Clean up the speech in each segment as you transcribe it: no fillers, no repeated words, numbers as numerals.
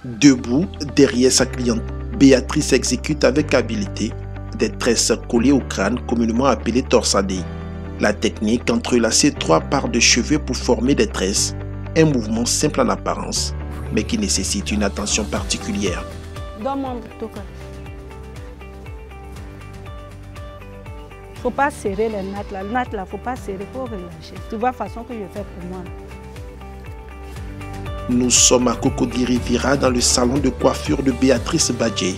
Debout derrière sa cliente, Béatrice exécute avec habileté des tresses collées au crâne, communément appelées torsadées. La technique, entrelacer 3 paires de cheveux pour former des tresses, un mouvement simple en apparence, mais qui nécessite une attention particulière. Faut pas serrer les nattes là. Les nattes là, faut pas serrer, faut relâcher. Tu vois la façon que je fais pour moi. Nous sommes à Cocody Riviera dans le salon de coiffure de Béatrice Badjé.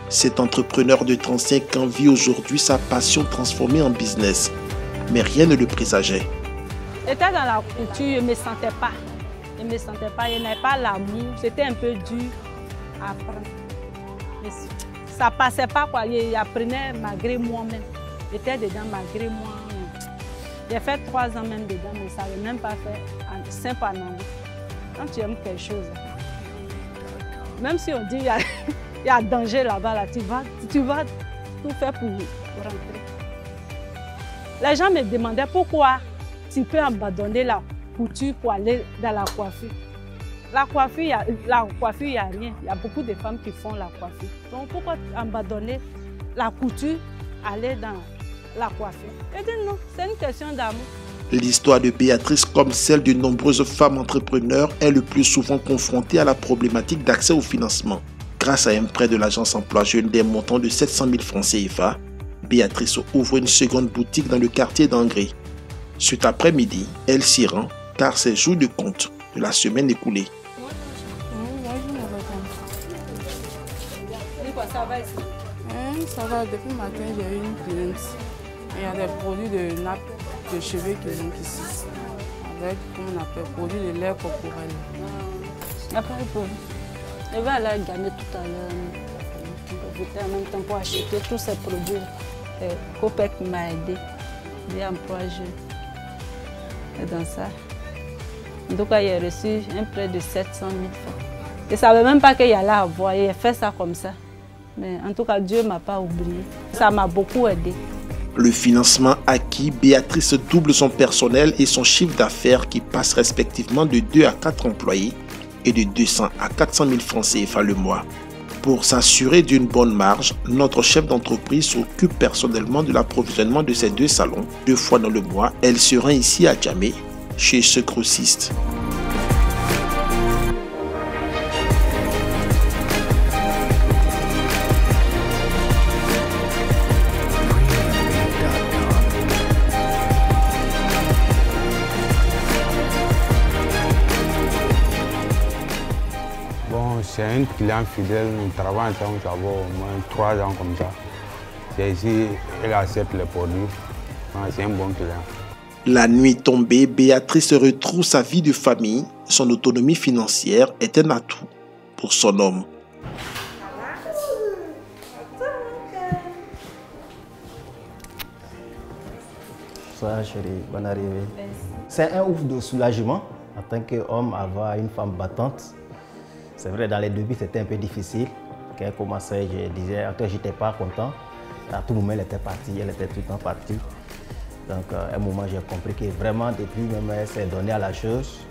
Cet entrepreneur de 35 ans vit aujourd'hui sa passion transformée en business. Mais rien ne le présageait. J'étais dans la couture, je ne me sentais pas. Je ne me sentais pas, je n'avais pas l'amour. C'était un peu dur à apprendre. Mais ça ne passait pas, quoi. J'apprenais malgré moi-même. J'étais dedans malgré moi. J'ai fait 3 ans même dedans, mais ça n'avait même pas fait simple en anglais. Quand tu aimes quelque chose, même si on dit qu'il y a danger là-bas, là, tu vas tout faire pour rentrer. Les gens me demandaient pourquoi tu peux abandonner la couture pour aller dans la coiffure. La coiffure, il n'y a rien. Il y a beaucoup de femmes qui font la coiffure. Donc pourquoi abandonner la couture, aller dans la coiffure? Je dis non, c'est une question d'amour. L'histoire de Béatrice, comme celle de nombreuses femmes entrepreneurs, est le plus souvent confrontée à la problématique d'accès au financement. Grâce à un prêt de l'agence emploi jeune d'un montant de 700 000 francs CFA, Béatrice ouvre une seconde boutique dans le quartier d'Angré. Cet après-midi, elle s'y rend car c'est jour de compte de la semaine écoulée. Ça va, depuis le matin, j'ai eu une cliente. Il y a des produits de nappe de cheveux qui sont ici. Avec, comment on appelle, produits de l'air corporel. Après, je vais aller gagner tout à l'heure. Profiter en même temps pour acheter tous ces produits. Copec m'a aidé. J'ai employé jeune. Et dans ça. En tout cas, j'ai reçu un prêt de 700 000 francs. Je ne savais même pas qu'il y allait avoir. J'ai fait ça comme ça. Mais en tout cas, Dieu ne m'a pas oublié. Ça m'a beaucoup aidé. Le financement acquis, Béatrice double son personnel et son chiffre d'affaires qui passe respectivement de 2 à 4 employés et de 200 à 400 000 francs CFA le mois. Pour s'assurer d'une bonne marge, notre chef d'entreprise s'occupe personnellement de l'approvisionnement de ces 2 salons. 2 fois dans le mois, elle se rend ici à Djamé, chez ce grossiste. C'est un client fidèle, nous travaillons ensemble, ça va au moins 3 ans comme ça. C'est ici, elle accepte les produits. C'est un bon client. La nuit tombée, Béatrice retrouve sa vie de famille. Son autonomie financière est un atout pour son homme. Bonsoir chérie, bonne arrivée. C'est un ouf de soulagement en tant qu'homme avoir une femme battante. C'est vrai, dans les débuts, c'était un peu difficile. Quand elle commençait, je disais, je n'étais pas content. À tout moment, elle était partie, elle était tout le temps partie. Donc, à un moment, j'ai compris que vraiment, depuis même, elle s'est donnée à la chose.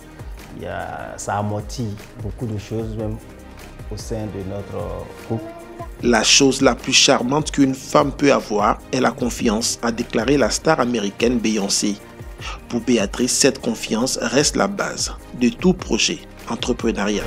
Ça amortit beaucoup de choses, même au sein de notre couple. La chose la plus charmante qu'une femme peut avoir est la confiance, a déclaré la star américaine Beyoncé. Pour Béatrice, cette confiance reste la base de tout projet entrepreneurial.